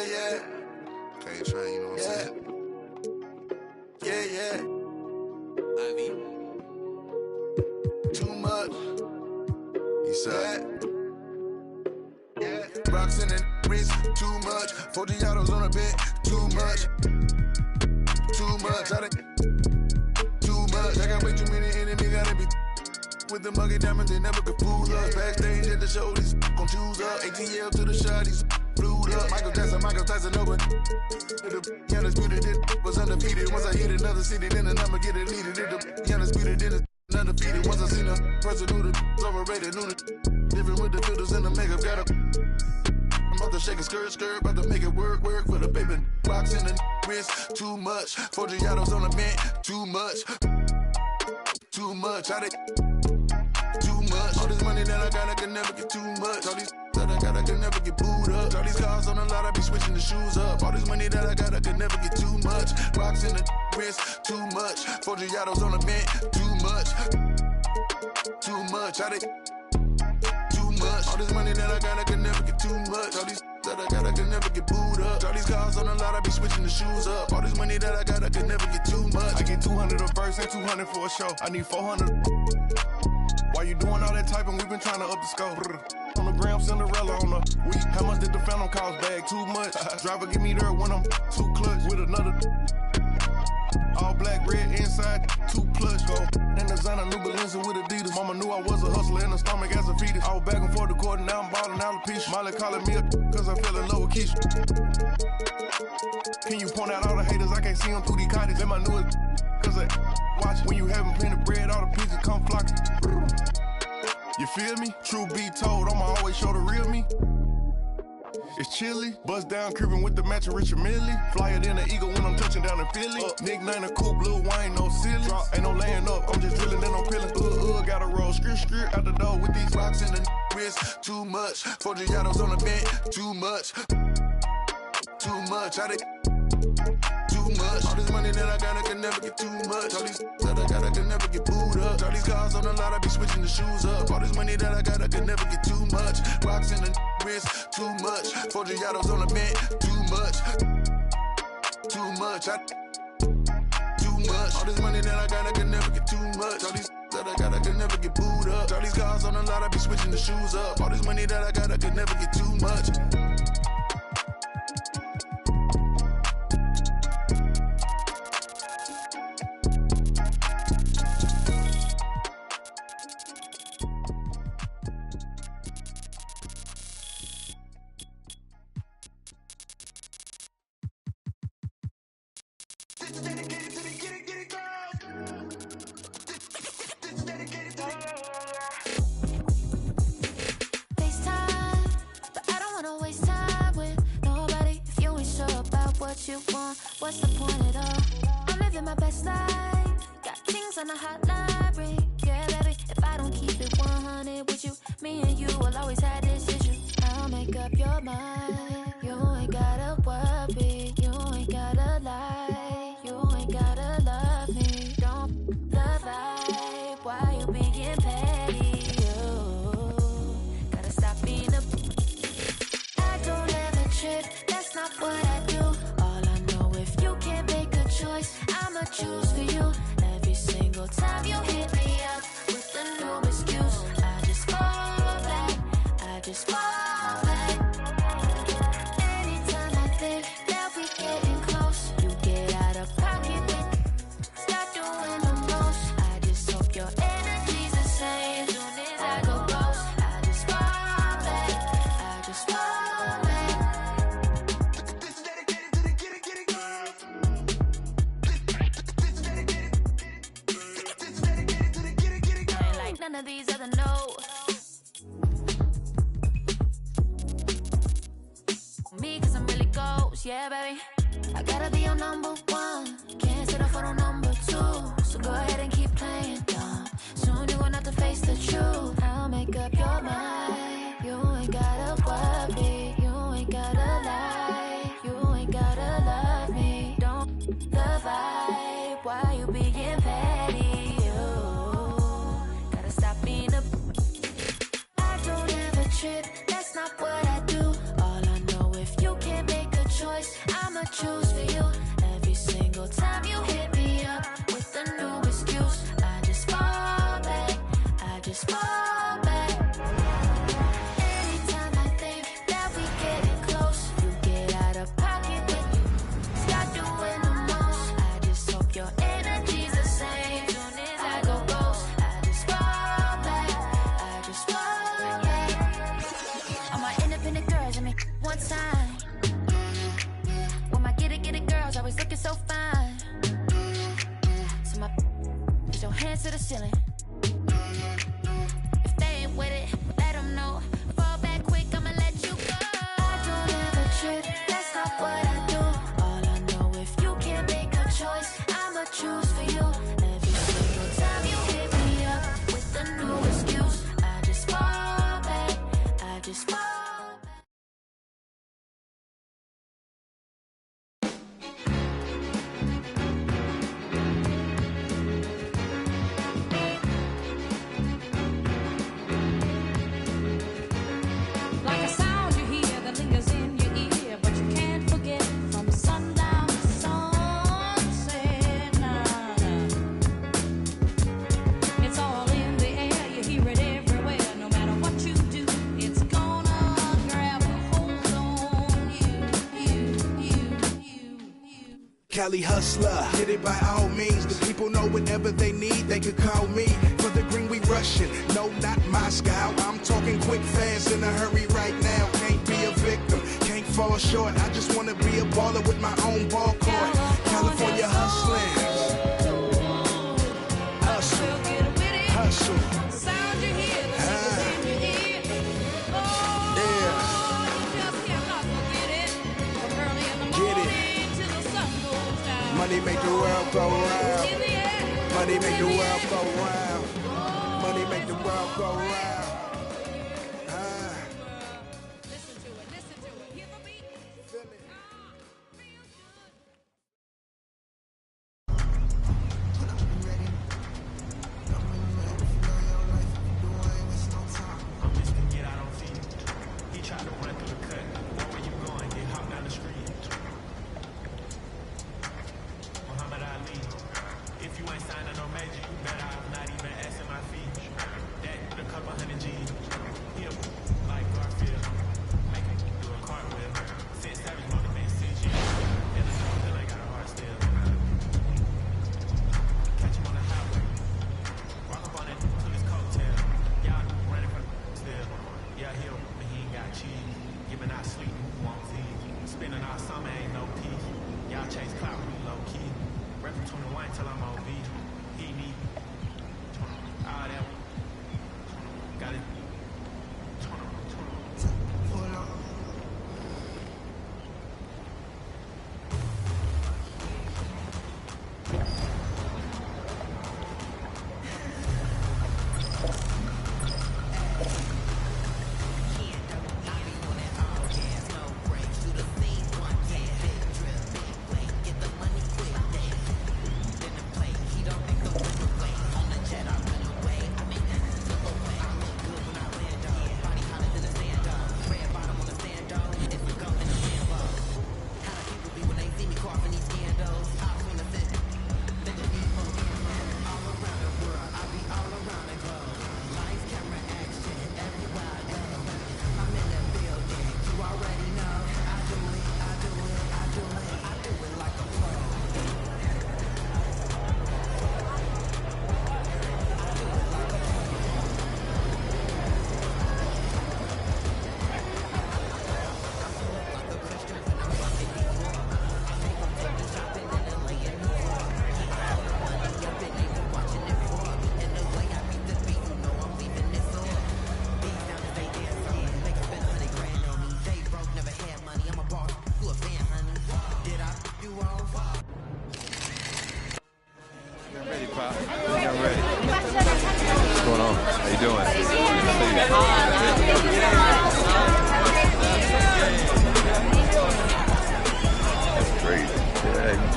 yeah. Can't train, you know what I'm saying? Yeah. Too much. Eastside. Yeah. Rocks in the wrist, too much. 40 autos on the bed, too much. Too much. Too much. I got way too many enemies, gotta be with the muggy diamonds, they never could fool us. Backstage at the show, these gon' choose up. ATL to the shot, these flew up. Michael Tyson over. The undisputed, it was undefeated. Once I hit another city, then the number get deleted. The undisputed, then it's undefeated. Once I seen a person who the overrated, knew the different with the filters and the makeup. Got a I'm about to shake a skirt, about to make it work for the baby. Box in the wrist, too much. 40 autos on the bench, too much. Too much. Too much. All this money that I got, I can never get too much. All these that I got, I can never get booed up. All these cars on the lot, I be switching the shoes up. All this money that I got, I can never get too much. Rocks in the wrist, too much. 40 autos on the bench, too much. Too much. Too much. All this money that I got, I can never get too much. All these that I got, I can never get booed up. All these cars on the lot, I be switching the shoes up. All this money that I got, I can never get too much. I get 200 a verse and 200 for a show. I need 400. Why you doing all that typing? We been trying to up the scope. On the gram, Cinderella on the week. How much did the phantom cost? Bag too much. Driver give me there when I'm too clutch with another. All black, red inside, 2 plush. Go and designer new Ballin with Adidas. Mama knew I was a hustler in the stomach as a fetus. I was back and forth the court and now I'm ballin' alopecia. Molly calling me cause I fell in love with Keisha. Can you point out all the haters? I can't see them through these cottage. Then my newest cause I watch when you having plenty of bread, all the pizzas come flocking. You feel me? True be told, I'ma always show the real me. It's chilly, bust down creeping with the matching Richard Millie. Flyer than an eagle when I'm touching down in Philly. Nickname a coupe, Lil Wayne, no silly. Ain't no laying up, I'm just drilling and no peeling. Gotta roll, skirt out the door with these rocks in the wrist, too much. 40 autos on the bench, too much. Too much. Too much. All this money that I got, I can never get too much. All these that I got, I can never get booed up. All these cars on the lot, I be switching the shoes up. All this money that I got, I can never get too much. Rocks in the wrist, too much. 40 autos on the bench, too much. Too much. Too much. All this money that I got, I can never get too much. All these that I got, I can never get booed up. All these cars on the lot, I be switching the shoes up. All this money that I got, I can never get too much. You want, what's the point at all? I'm living my best life, got things on the hot library. Yeah, baby, if I don't keep it 100 with you, me and you will always have this issue. I'll make up your mind, you ain't gotta worry, you ain't gotta lie, you ain't gotta love me. Don't the vibe, why you being petty? You gotta stop being a I don't ever trip, that's not what I do. I'ma choose for you every single time you hit me up with a new excuse. I just fall back, I just fall back. Anytime I think that we getting close, you get out of pocket, start doing the most. I just hope your energy's the same. As soon as I go ghost, I just fall back, I just fall back. None of these other no. Me, cause I'm really ghost, yeah, baby. I gotta be your number one. Can't settle for no number two. So go ahead and keep playing dumb. Soon you gonna have to face the truth. I'll make up your mind. You ain't gotta worry. You ain't gotta lie. You ain't gotta love me. Don't the vibe. Why you being petty? That's not what I do. All I know, if you can't make a choice, one time. When my get it girls always looking so fine. So my put your hands to the ceiling. If they ain't with it, let them know. Fall back quick, I'ma let you go. I don't ever trip, that's not what I do. All I know, if you can't make a choice, I'ma choose for you. Every single time you hit me up with a new excuse, I just fall back, I just fall back. Like a sound you hear that lingers in your ear, but you can't forget from sundown to sunset. Nah. It's all in the air, you hear it everywhere. No matter what you do, it's gonna grab a hold on you. Cali hustler, get it by all means. The people know whatever they need, they could call me. For the green we rushing, no, not Moscow. I'm talking quick, fast, in a hurry right now. Can't be a victim, can't fall short. I just wanna be a baller with my own ball court. California hustling, hustle, Well, get with it. hustle. The sound you hear, the lingers in your ear. Oh, Yeah. you just cannot forget it. From early in the Get it. morning till the sun goes down. Money make the world go round. In the air. Money make the world go round. Money make the world go round. Listen to it, hear the beat. Feel it. Feels good. I'm just gonna get out on feet. He tried to run through the cut. Where you going? Get hopped down the street. Muhammad Ali. If you ain't signing no major, you better I'm not even asking my fee. That with a couple hundred G's. Him like Garfield. Make him do a cartwheel. Since Savage wanna been 6 years. And I know that I got a heart still. Catch him on the highway. Walk up on it to his coattail. Y'all running from still. Yeah, he'll, but he ain't got cheese. Giving out sleep, who wants these? Spending all summer, ain't no peace. Y'all chase clout, we low key. Rep from 21 till I'm OB. He need all that. Got it.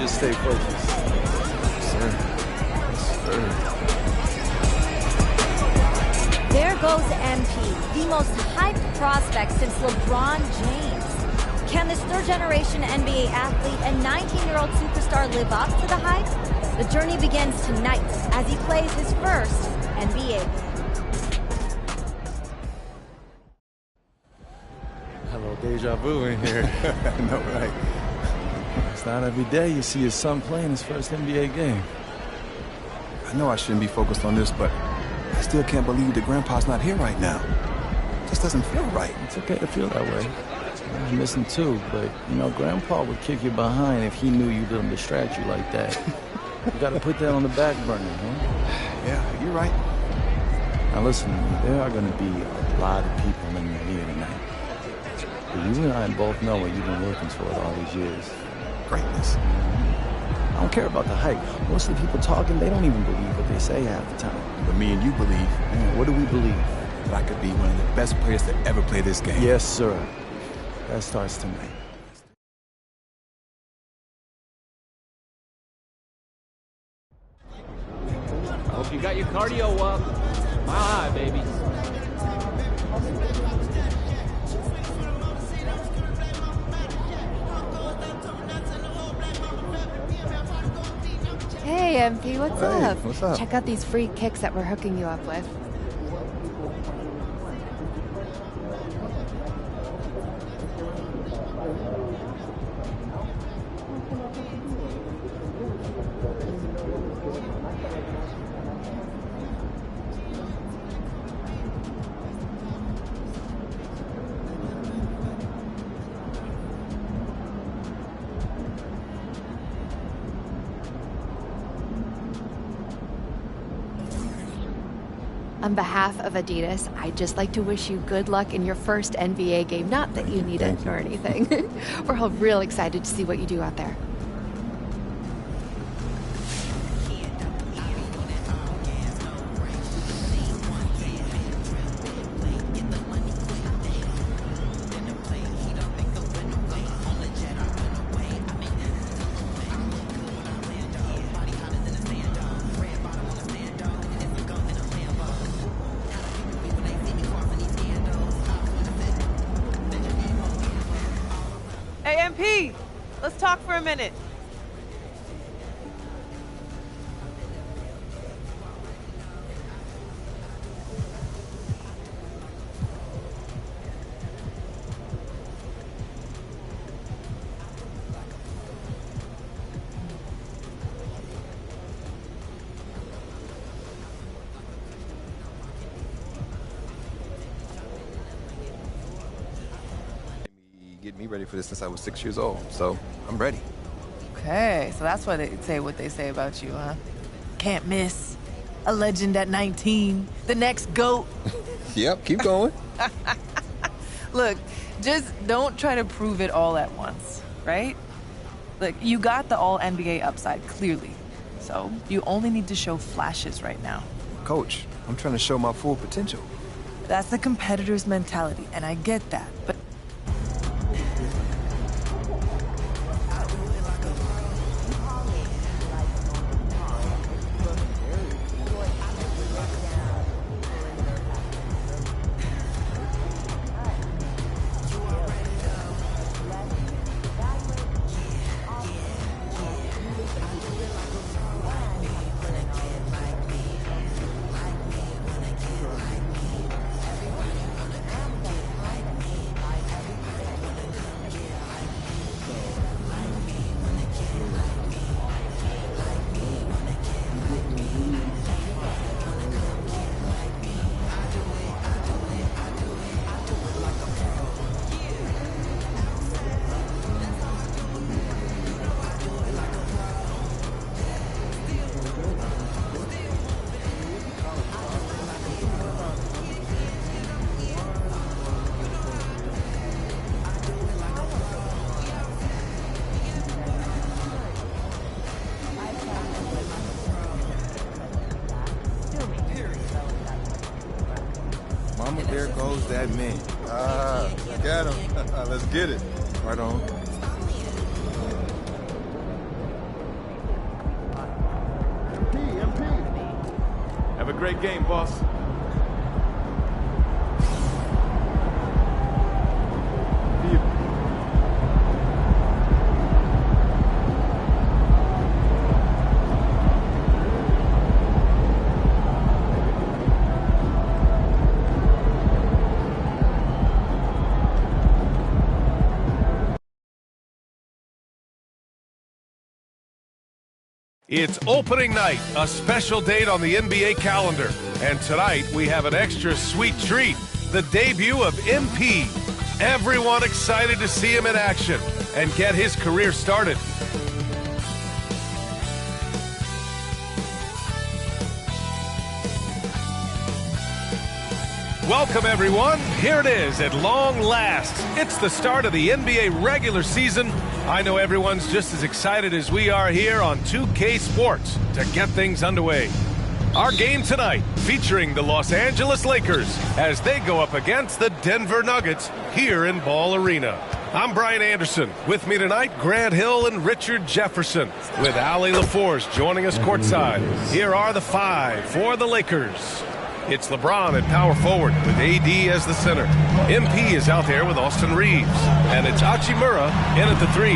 Stay focused. Sir. Sir. There goes MP, the most hyped prospect since LeBron James. Can this third-generation NBA athlete and 19-year-old superstar live up to the hype? The journey begins tonight as he plays his first NBA game. Hello, deja vu in here. No, right. It's not every day you see your son playing his first NBA game. I know I shouldn't be focused on this, but I still can't believe that Grandpa's not here right now. It just doesn't feel right. It's okay to feel that way. I miss him too, but, you know, Grandpa would kick you behind if he knew you didn't distract you like that. You gotta put that on the back burner, huh? Yeah, you're right. Now listen to me, there are gonna be a lot of people in here tonight. But you and I both know what you've been working toward all these years. Greatness. I don't care about the hype. Most of the people talking, they don't even believe what they say half the time. But me and you believe. Man, what do we believe? That I could be one of the best players to ever play this game. Yes, sir. That starts tonight. I hope you got your cardio up. Mile high, baby. Hey, MP, what's up? What's up? Check out these free kicks that we're hooking you up with. On behalf of Adidas, I'd just like to wish you good luck in your first NBA game. Not that you need it or anything. We're all real excited to see what you do out there. Hey, MP, let's talk for a minute. Get me ready for this since I was 6 years old, so I'm ready. Okay, so that's why they say what they say about you, huh? Can't miss. A legend at 19. The next GOAT. Yep, keep going. Look, just don't try to prove it all at once, right? Look, you got the all-NBA upside, clearly. So you only need to show flashes right now. Coach, I'm trying to show my full potential. That's the competitor's mentality, and I get that, but Mama, there goes that man. Ah, I got him. Let's get it. Right on. Have a great game, boss. It's opening night, a special date on the NBA calendar. And tonight, we have an extra sweet treat, the debut of MP. Everyone excited to see him in action and get his career started. Welcome, everyone. Here it is at long last. It's the start of the NBA regular season. I know everyone's just as excited as we are here on 2K Sports to get things underway. Our game tonight featuring the Los Angeles Lakers as they go up against the Denver Nuggets here in Ball Arena. I'm Brian Anderson. With me tonight, Grant Hill and Richard Jefferson, with Allie LaForce joining us courtside. Here are the five for the Lakers. It's LeBron at power forward with AD as the center. MP is out there with Austin Reeves. And it's Hachimura in at the three.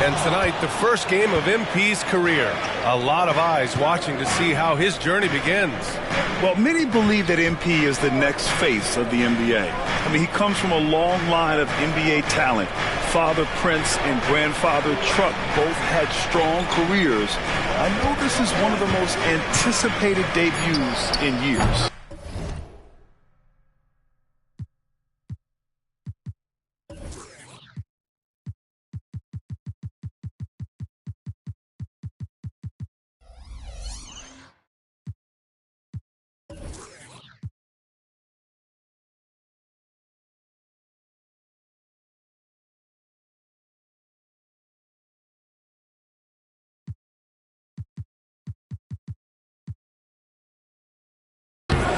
And tonight, the first game of MP's career. A lot of eyes watching to see how his journey begins. Well, many believe that MP is the next face of the NBA. I mean, he comes from a long line of NBA talent. Father Prince and grandfather Truck both had strong careers. I know this is one of the most anticipated debuts in years.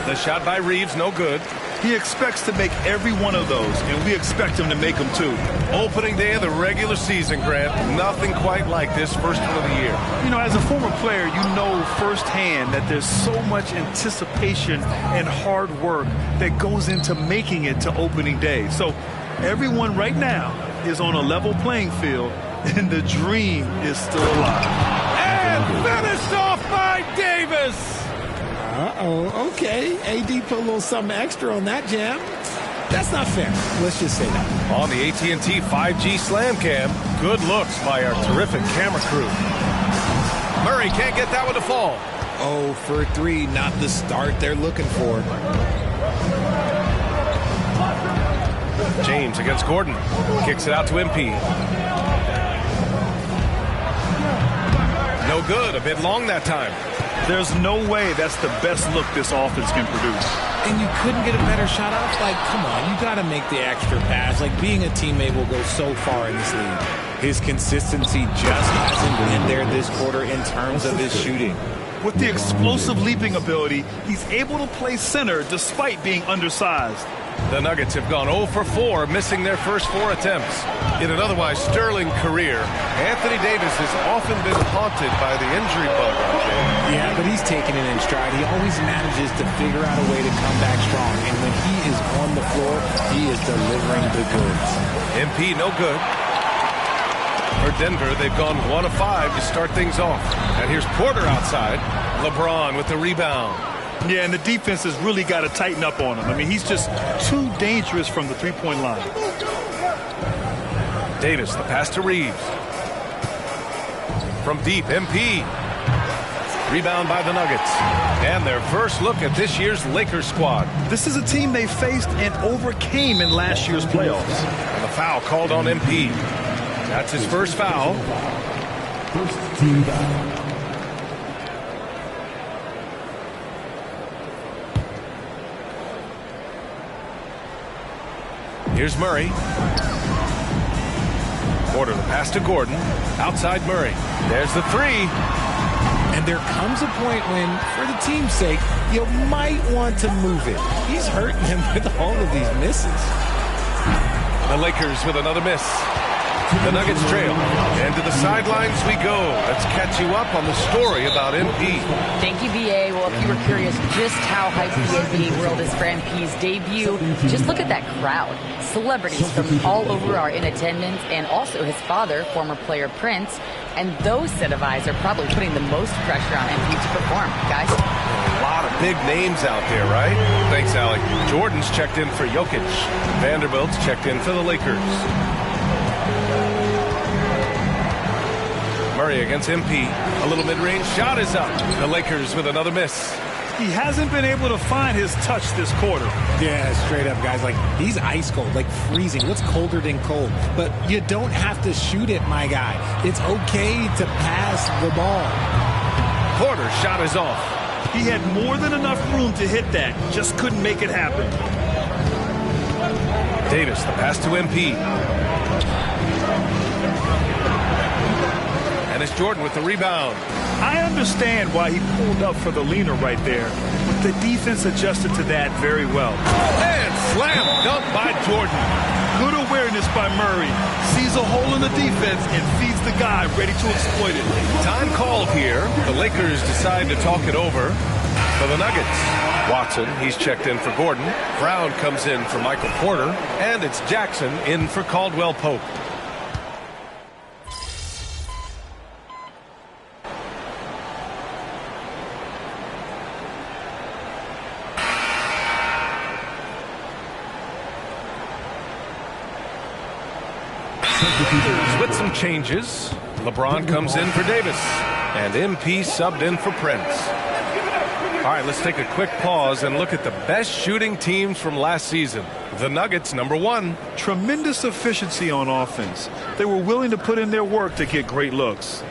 The shot by Reeves, no good. He expects to make every one of those, and we expect him to make them too. Opening day of the regular season, Grant. Nothing quite like this first one of the year. You know, as a former player, you know firsthand that there's so much anticipation and hard work that goes into making it to opening day. So everyone right now is on a level playing field, and the dream is still alive. And finished off by Davis. Uh-oh, okay. AD put a little something extra on that jam. That's not fair. Let's just say that. On the AT&T 5G Slam Cam, good looks by our terrific camera crew. Murray can't get that one to fall. Oh, for three, not the start they're looking for. James against Gordon. Kicks it out to MP. No good. A bit long that time. There's no way that's the best look this offense can produce. And you couldn't get a better shot out? Like, come on, you got to make the extra pass. Like, being a teammate will go so far in this league. His consistency just hasn't been there this quarter in terms of his shooting. With the explosive leaping ability, he's able to play center despite being undersized. The Nuggets have gone 0 for 4, missing their first 4 attempts. In an otherwise sterling career, Anthony Davis has often been haunted by the injury bug. Yeah, but he's taking it in stride. He always manages to figure out a way to come back strong. And when he is on the floor, he is delivering the goods. MP, no good. For Denver, they've gone 1 of 5 to start things off. And here's Porter outside. LeBron with the rebound. Yeah, and the defense has really got to tighten up on him. I mean, he's just too dangerous from the three-point line. Davis, the pass to Reeves. From deep, MP. Rebound by the Nuggets. And their first look at this year's Lakers squad. This is a team they faced and overcame in last year's playoffs. And the foul called on MP. That's his first foul. First team foul. Here's Murray. Porter, the pass to Gordon. Outside Murray. There's the three. And there comes a point when, for the team's sake, you might want to move it. He's hurting him with all of these misses. The Lakers with another miss. The Nuggets trail. And to the sidelines we go. Let's catch you up on the story about MP. Thank you, BA. Well, if you were curious just how hyped the NBA world is for MP's debut, just look at that crowd. Celebrities from all over are in attendance, and also his father, former player Prince. And those set of eyes are probably putting the most pressure on MP to perform, guys. A lot of big names out there, right? Thanks, Alec. Jordan's checked in for Jokic. Vanderbilt's checked in for the Lakers. Murray against MP. A little mid-range shot is up. The Lakers with another miss. He hasn't been able to find his touch this quarter. Yeah, straight up, guys. Like, he's ice cold, like freezing. What's colder than cold? But you don't have to shoot it, my guy. It's okay to pass the ball. Porter's shot is off. He had more than enough room to hit that. Just couldn't make it happen. Davis, the pass to MP. And it's Jordan with the rebound. I understand why he pulled up for the leaner right there, but the defense adjusted to that very well. And slam dunk by Jordan. Good awareness by Murray. Sees a hole in the defense and feeds the guy ready to exploit it. Time called here. The Lakers decide to talk it over for the Nuggets. Watson, he's checked in for Gordon. Brown comes in for Michael Porter. And it's Jackson in for Caldwell Pope. With some changes, LeBron comes in for Davis, and MP subbed in for Prince. All right, let's take a quick pause and look at the best shooting teams from last season. The Nuggets, number 1. Tremendous efficiency on offense. They were willing to put in their work to get great looks.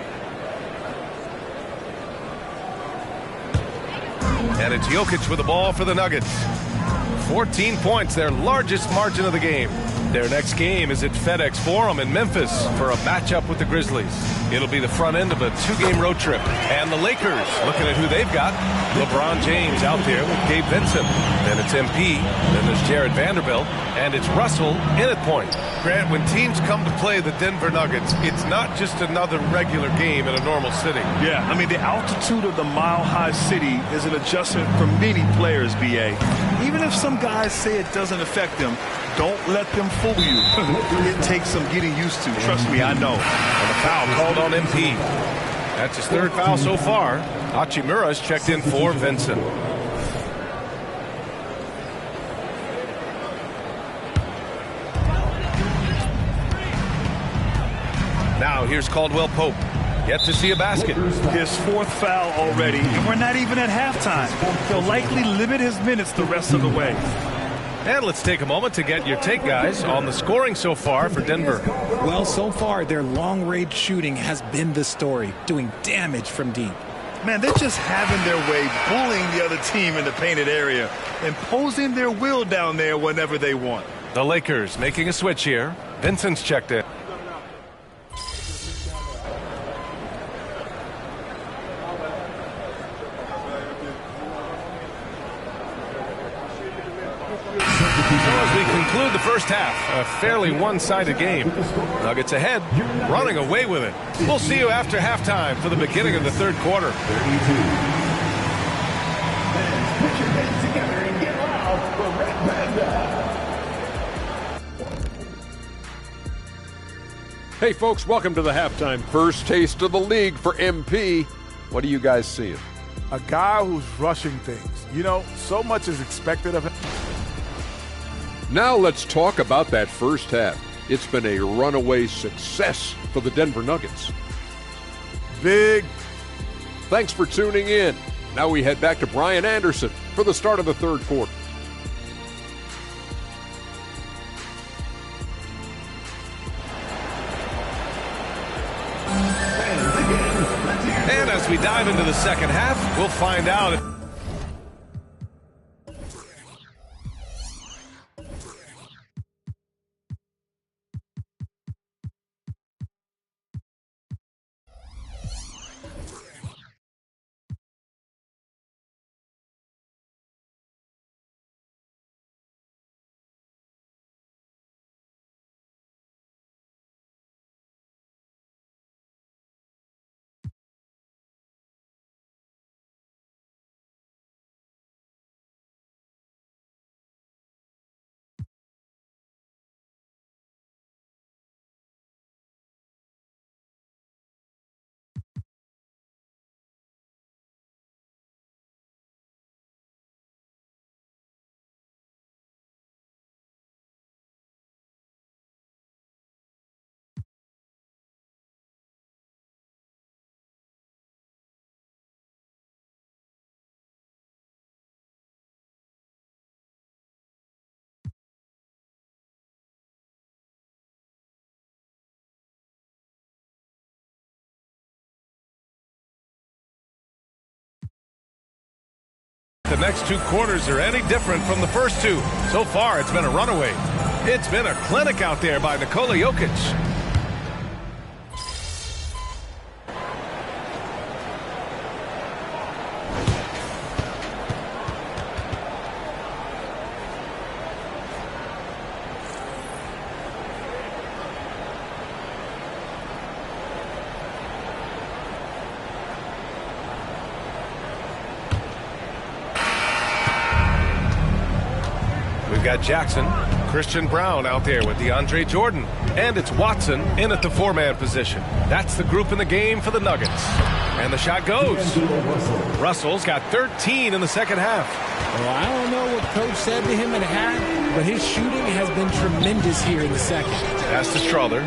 And it's Jokic with the ball for the Nuggets. 14 points, their largest margin of the game. Their next game is at FedEx Forum in Memphis for a matchup with the Grizzlies. It'll be the front end of a 2-game road trip. And the Lakers, looking at who they've got. LeBron James out there with Gabe Vincent. Then it's MP. Then there's Jared Vanderbilt. And it's Russell in at point. Grant, when teams come to play the Denver Nuggets, it's not just another regular game in a normal city. Yeah, I mean, the altitude of the mile-high city is an adjustment for many players, B.A. Even if some guys say it doesn't affect them, don't let them fool you. It takes some getting used to. Trust me, I know. And a foul called on MP. That's his 3rd foul so far. Hachimura's checked in for Vincent. Now here's Caldwell Pope. Yet to see a basket. His 4th foul already, and we're not even at halftime. He'll likely limit his minutes the rest of the way. And let's take a moment to get your take, guys, on the scoring so far for Denver. Well, so far, their long-range shooting has been the story, doing damage from deep. Man, they're just having their way, bullying the other team in the painted area, imposing their will down there whenever they want. The Lakers making a switch here. Vincent's checked in. As we conclude the first half, a fairly one-sided game. Nuggets ahead, running away with it. We'll see you after halftime for the beginning of the 3rd quarter. Hey folks, welcome to the halftime. First taste of the league for MP. What are you guys seeing? A guy who's rushing things. You know, so much is expected of him. Now let's talk about that first half. It's been a runaway success for the Denver Nuggets. Big. Thanks for tuning in. Now we head back to Brian Anderson for the start of the 3rd quarter. And as we dive into the second half, we'll find out if the next 2 quarters are any different from the first 2. So far, it's been a runaway. It's been a clinic out there by Nikola Jokic. We've got Jackson, Christian Brown out there with DeAndre Jordan, and it's Watson in at the 4-man position. That's the group in the game for the Nuggets. And the shot goes. Russell's got 13 in the second half. Well, I don't know what Coach said to him at half, but his shooting has been tremendous here in the second. Pass to Strother.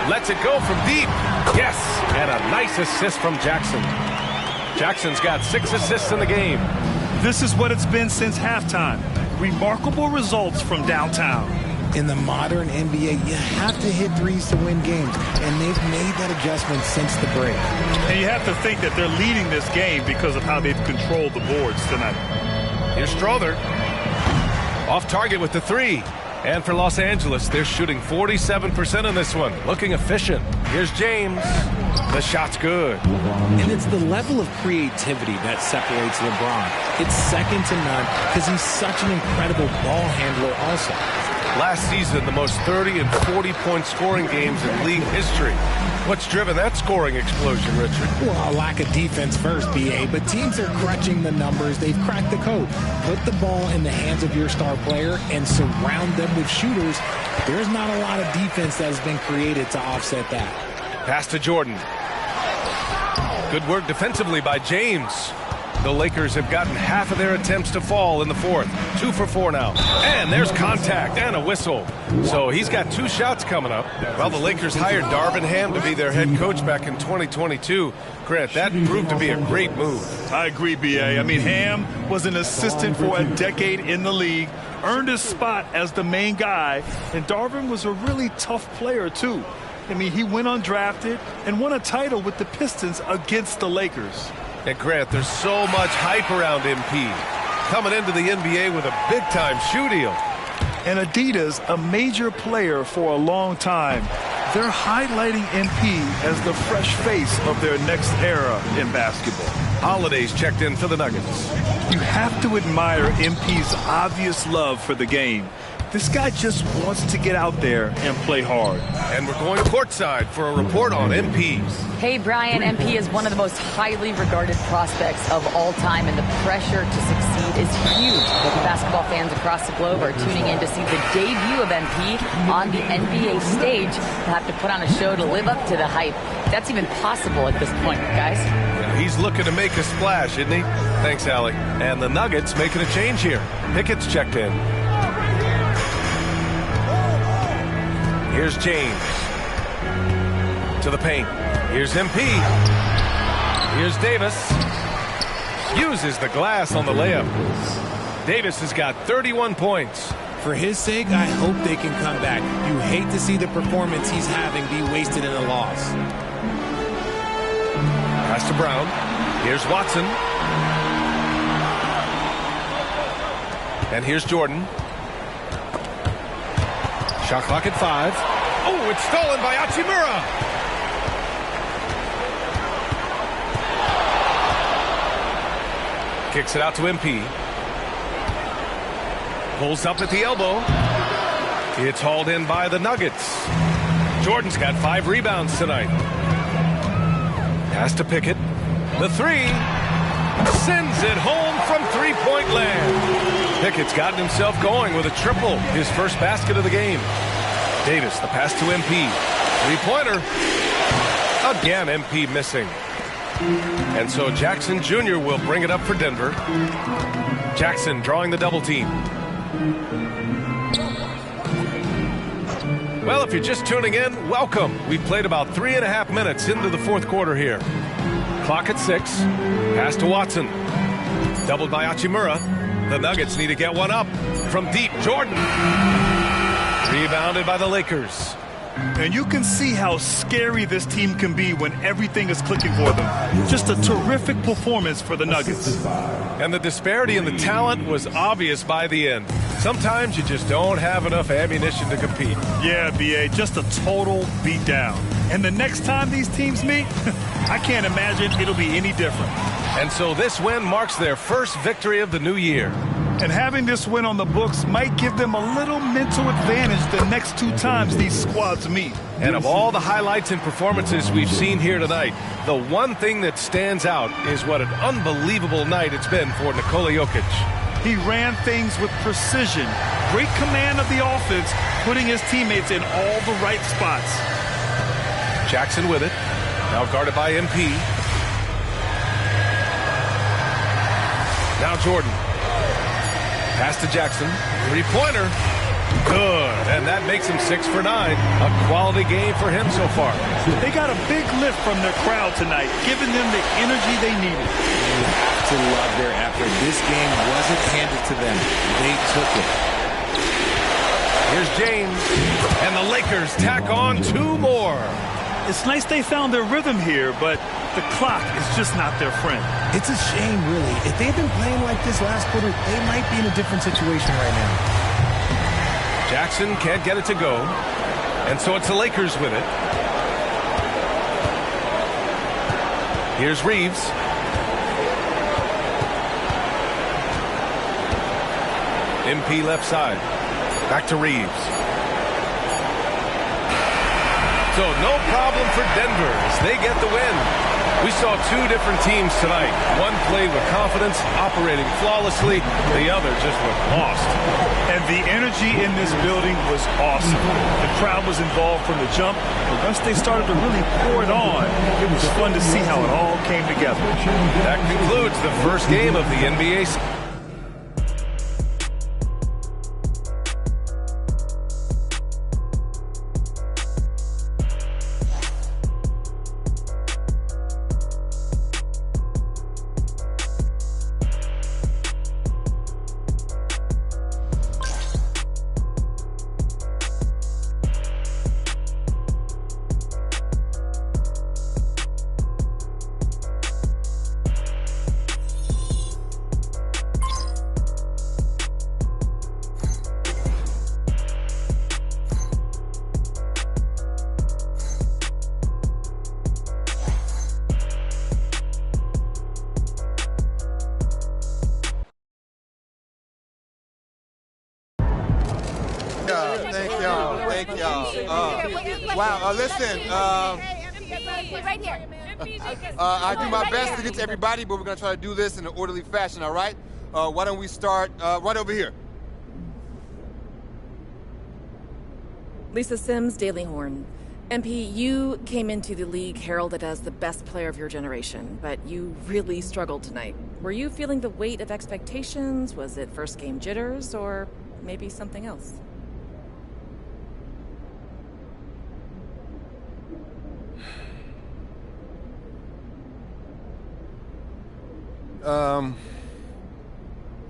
Lets it go from deep. Yes, and a nice assist from Jackson. Jackson's got 6 assists in the game. This is what it's been since halftime. Remarkable results from downtown. In the modern NBA, you have to hit threes to win games, and they've made that adjustment since the break. And you have to think that they're leading this game because of how they've controlled the boards tonight. Here's Strother. Off target with the 3. And for Los Angeles, they're shooting 47% in this one. Looking efficient. Here's James. The shot's good. And it's the level of creativity that separates LeBron. It's second to none because he's such an incredible ball handler also. Last season, the most 30 and 40-point scoring games in league history. What's driven that scoring explosion, Richard? Well, a lack of defense first, BA, but teams are crutching the numbers. They've cracked the code. Put the ball in the hands of your star player and surround them with shooters. There's not a lot of defense that has been created to offset that. Pass to Jordan. Good work defensively by James. The Lakers have gotten half of their attempts to fall in the fourth. 2 for 4 now. And there's contact and a whistle. So he's got 2 shots coming up. Well, the Lakers hired Darvin Ham to be their head coach back in 2022. Grant, that proved to be a great move. I agree, BA. I mean, Ham was an assistant for a decade in the league, earned his spot as the main guy, and Darvin was a really tough player, too. I mean, he went undrafted and won a title with the Pistons against the Lakers. And Grant, there's so much hype around MP. Coming into the NBA with a big-time shoe deal. And Adidas, a major player for a long time, they're highlighting MP as the fresh face of their next era in basketball. Holiday's checked in for the Nuggets. You have to admire MP's obvious love for the game. This guy just wants to get out there and play hard. And we're going courtside for a report on MP. Hey, Brian, MP is one of the most highly regarded prospects of all time, and the pressure to succeed is huge. Basketball fans across the globe are tuning in to see the debut of MP on the NBA stage. They'll have to put on a show to live up to the hype. That's even possible at this point, guys. Yeah, he's looking to make a splash, isn't he? Thanks, Allie. And the Nuggets making a change here. Pickett's checked in. Here's James. To the paint. Here's MP. Here's Davis. Uses the glass on the layup. Davis has got 31 points. For his sake, I hope they can come back. You hate to see the performance he's having be wasted in a loss. Pass to Brown. Here's Watson. And here's Jordan. Shot clock at 5. Oh, it's stolen by Hachimura. Kicks it out to MP. Pulls up at the elbow. It's hauled in by the Nuggets. Jordan's got 5 rebounds tonight. Pass to Pickett. The 3. Sends it home from three-point land. Pickett's gotten himself going with a triple, his first basket of the game. Davis, the pass to MP. Three-pointer. Again, MP missing. And so Jackson Jr. will bring it up for Denver. Jackson drawing the double team. Well, if you're just tuning in, welcome. We've played about 3.5 minutes into the fourth quarter here. Clock at 6. Pass to Watson. Doubled by Hachimura. The Nuggets need to get one up. From deep, Jordan. Rebounded by the Lakers. And you can see how scary this team can be when everything is clicking for them. Just a terrific performance for the Nuggets. And the disparity in the talent was obvious by the end. Sometimes you just don't have enough ammunition to compete. Yeah, B.A., just a total beatdown. And the next time these teams meet, I can't imagine it'll be any different. And so this win marks their first victory of the new year. And having this win on the books might give them a little mental advantage the next two times these squads meet. And of all the highlights and performances we've seen here tonight, the one thing that stands out is what an unbelievable night it's been for Nikola Jokic. He ran things with precision, great command of the offense, putting his teammates in all the right spots. Jackson with it, now guarded by MP. Now Jordan. Pass to Jackson. Three-pointer. Good. And that makes him 6 for 9. A quality game for him so far. They got a big lift from their crowd tonight, giving them the energy they needed. You have to love their effort. This game wasn't handed to them. They took it. Here's James. And the Lakers tack on 2 more. It's nice they found their rhythm here, but the clock is just not their friend. It's a shame, really. If they'd been playing like this last quarter, they might be in a different situation right now. Jackson can't get it to go. And so it's the Lakers with it. Here's Reeves. MP left side. Back to Reeves. So no problem for Denver as they get the win. We saw 2 different teams tonight. One played with confidence, operating flawlessly. The other just looked lost. And the energy in this building was awesome. The crowd was involved from the jump, but once they started to really pour it on, it was fun to see how it all came together. That concludes the first game of the NBA season. Thank y'all. Wow, listen. Right here. I do my best to get to everybody, but we're going to try to do this in an orderly fashion, all right? Why don't we start right over here? Lisa Sims, Daily Horn. MP, you came into the league heralded as the best player of your generation, but you really struggled tonight. Were you feeling the weight of expectations? Was it first game jitters, or maybe something else?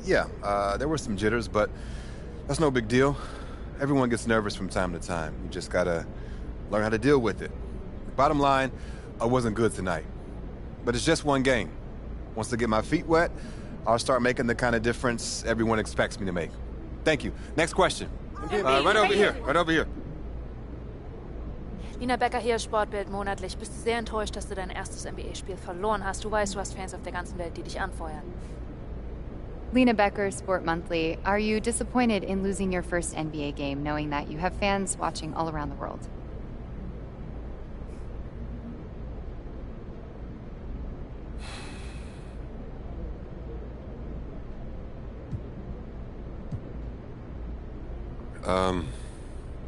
Yeah, there were some jitters, but that's no big deal. Everyone gets nervous from time to time. You just gotta learn how to deal with it. Bottom line, I wasn't good tonight. But it's just one game. Once I get my feet wet, I'll start making the kind of difference everyone expects me to make. Thank you. Next question. Right over here. Right over here. Nina Becker hier, Sportbild monatlich. Bist du sehr enttäuscht, dass du dein erstes NBA-Spiel verloren hast? Du weißt, du hast Fans auf der ganzen Welt, die dich anfeuern. Lena Becker, Sport Monthly. Are you disappointed in losing your first NBA game, knowing that you have fans watching all around the world?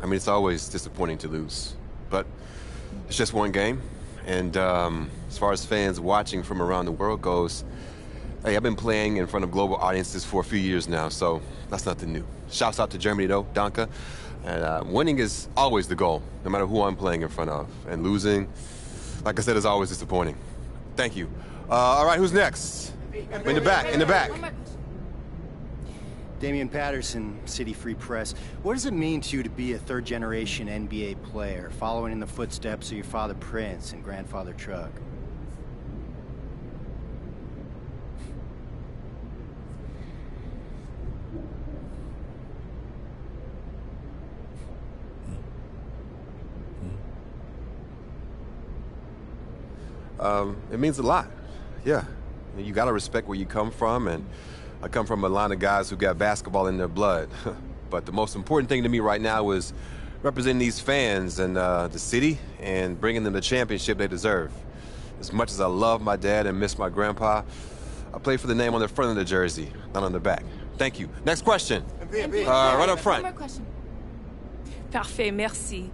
I mean, it's always disappointing to lose, but it's just one game. And as far as fans watching from around the world goes, hey, I've been playing in front of global audiences for a few years now, so that's nothing new. Shouts out to Germany, though, Danke. And winning is always the goal, no matter who I'm playing in front of. And losing, like I said, is always disappointing. Thank you. All right, who's next? In the back, in the back. Damian Patterson, City Free Press. What does it mean to you to be a third-generation NBA player, following in the footsteps of your father Prince and grandfather Truck? It means a lot. Yeah. You gotta respect where you come from, and I come from a line of guys who got basketball in their blood. But the most important thing to me right now is representing these fans and the city and bringing them the championship they deserve. As much as I love my dad and miss my grandpa, I play for the name on the front of the jersey, not on the back. Thank you. Next question. Right up front. One more question. Parfait, merci.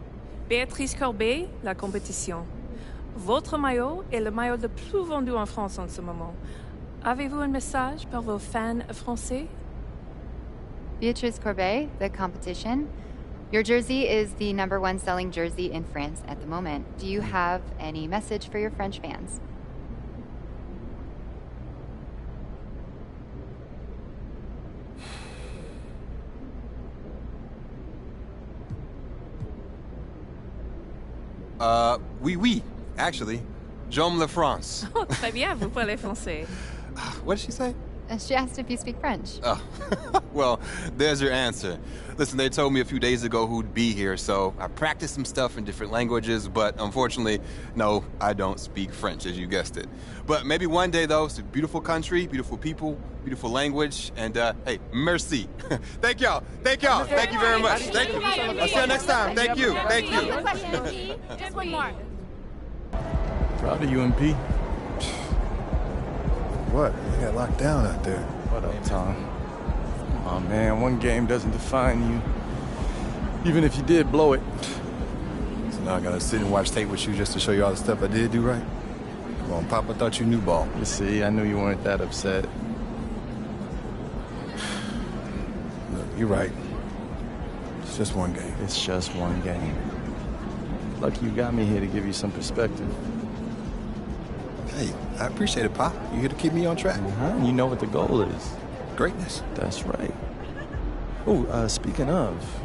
Béatrice Corbet, la compétition. Votre maillot est le maillot le plus vendu en France en ce moment. Avez-vous un message pour vos fans français? Beatrice Corbet, the competition. Your jersey is the #1 selling jersey in France at the moment. Do you have any message for your French fans? Oui. Actually, J'aime la France. Oh, très bien, vous parlez français. What did she say? She asked if you speak French. Oh, well, there's your answer. Listen, they told me a few days ago who'd be here, so I practiced some stuff in different languages, but unfortunately, no, I don't speak French, as you guessed it. But maybe one day, though, it's a beautiful country, beautiful people, beautiful language, and, hey, merci. Thank y'all. Thank y'all. Thank you very much. Thank you. I'll see you next time. Thank you. Thank you. One question, MP. Just one more. Proud of you, MP. What? You got locked down out there. What up, Tom? Oh man, one game doesn't define you. Even if you did blow it. So now I gotta sit and watch tape with you just to show you all the stuff I did do right? Come on, Papa thought you knew ball. You see, I knew you weren't that upset. Look, you're right. It's just one game. It's just one game. Lucky you got me here to give you some perspective. Hey, I appreciate it, Pop. You here to keep me on track. You know what the goal is. Greatness. That's right. Oh, speaking of,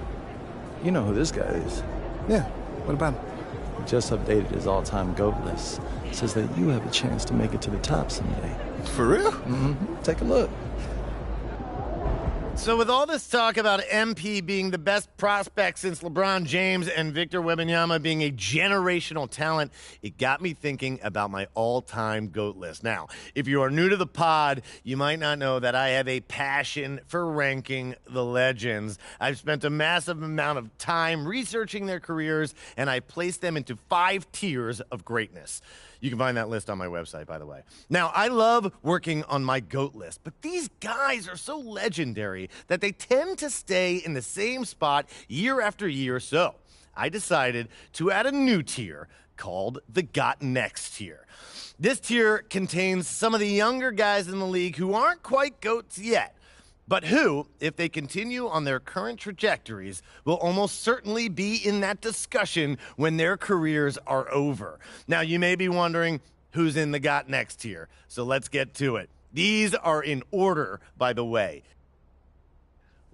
you know who this guy is. Yeah, what about him? He just updated his all-time GOAT list. Says that you have a chance to make it to the top someday. For real? Mm-hmm. Take a look. So with all this talk about MP being the best prospect since LeBron James and Victor Wembanyama being a generational talent, it got me thinking about my all-time GOAT list. Now, if you are new to the pod, you might not know that I have a passion for ranking the legends. I've spent a massive amount of time researching their careers, and I placed them into 5 tiers of greatness. You can find that list on my website, by the way. Now, I love working on my GOAT list, but these guys are so legendary that they tend to stay in the same spot year after year. So I decided to add a new tier called the Got Next tier. This tier contains some of the younger guys in the league who aren't quite GOATs yet, but who, if they continue on their current trajectories, will almost certainly be in that discussion when their careers are over. Now, you may be wondering who's in the Got Next tier, so let's get to it. These are in order, by the way.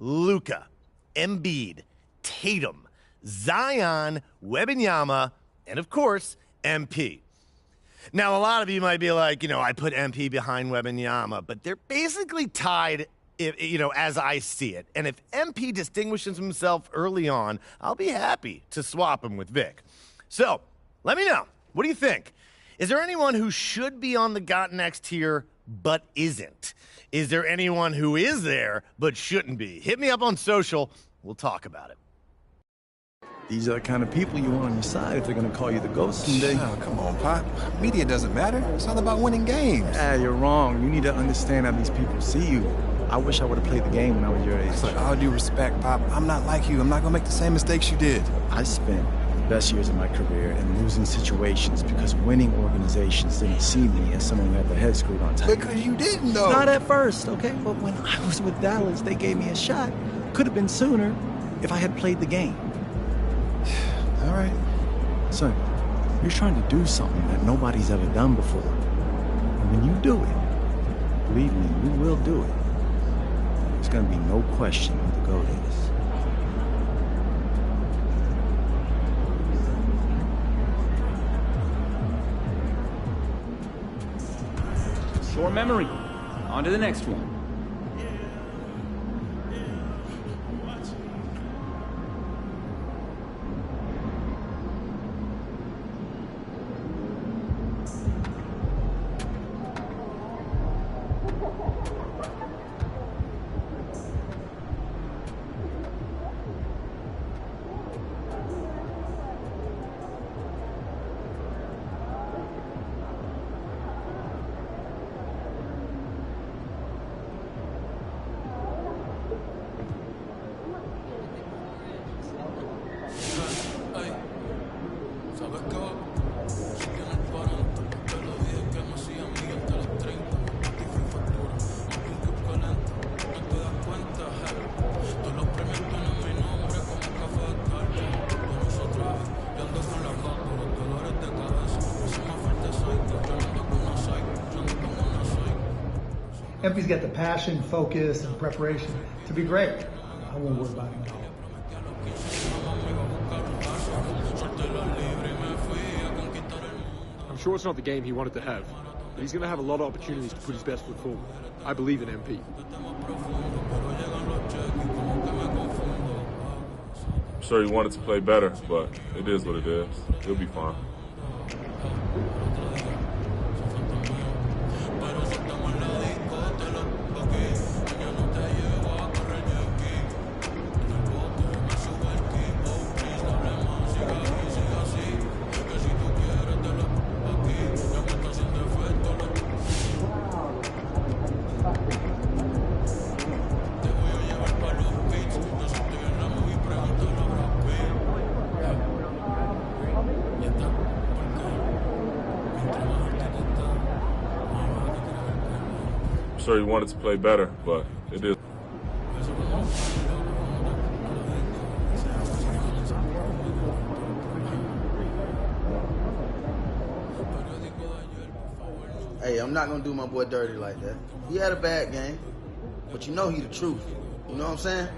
Luka, Embiid, Tatum, Zion, Wembanyama, and of course, MP. Now, a lot of you might be like, I put MP behind Wembanyama, but they're basically tied, as I see it. And if MP distinguishes himself early on, I'll be happy to swap him with Vic. So, let me know. What do you think? Is there anyone who should be on the Got Next tier but isn't? Is there anyone who is there but shouldn't be? Hit me up on social. We'll talk about it. These are the kind of people you want on your side if they're going to call you the GOAT someday. Oh, come on, Pop. Media doesn't matter. It's all about winning games. You're wrong. You need to understand how these people see you. I wish I would have played the game when I was your age. So, all due respect, Pop, I'm not like you. I'm not going to make the same mistakes you did. I spent the best years of my career in losing situations because winning organizations didn't see me as someone who had their head screwed on tight. Because you didn't, though. Not at first, okay? But when I was with Dallas, they gave me a shot. Could have been sooner if I had played the game. All right. Son, you're trying to do something that nobody's ever done before. And when you do it, believe me, you will do it. there's going to be no question who the GOAT is. Short memory. On to the next one. MP's got the passion, focus, and preparation to be great. I won't worry about him at all. I'm sure it's not the game he wanted to have, but he's going to have a lot of opportunities to put his best foot forward. I believe in MP. I'm sure he wanted to play better, but it is what it is. He'll be fine. Sure he wanted to play better, but it is. Hey, I'm not gonna do my boy dirty like that. He had a bad game, but you know he the truth. You know what I'm saying?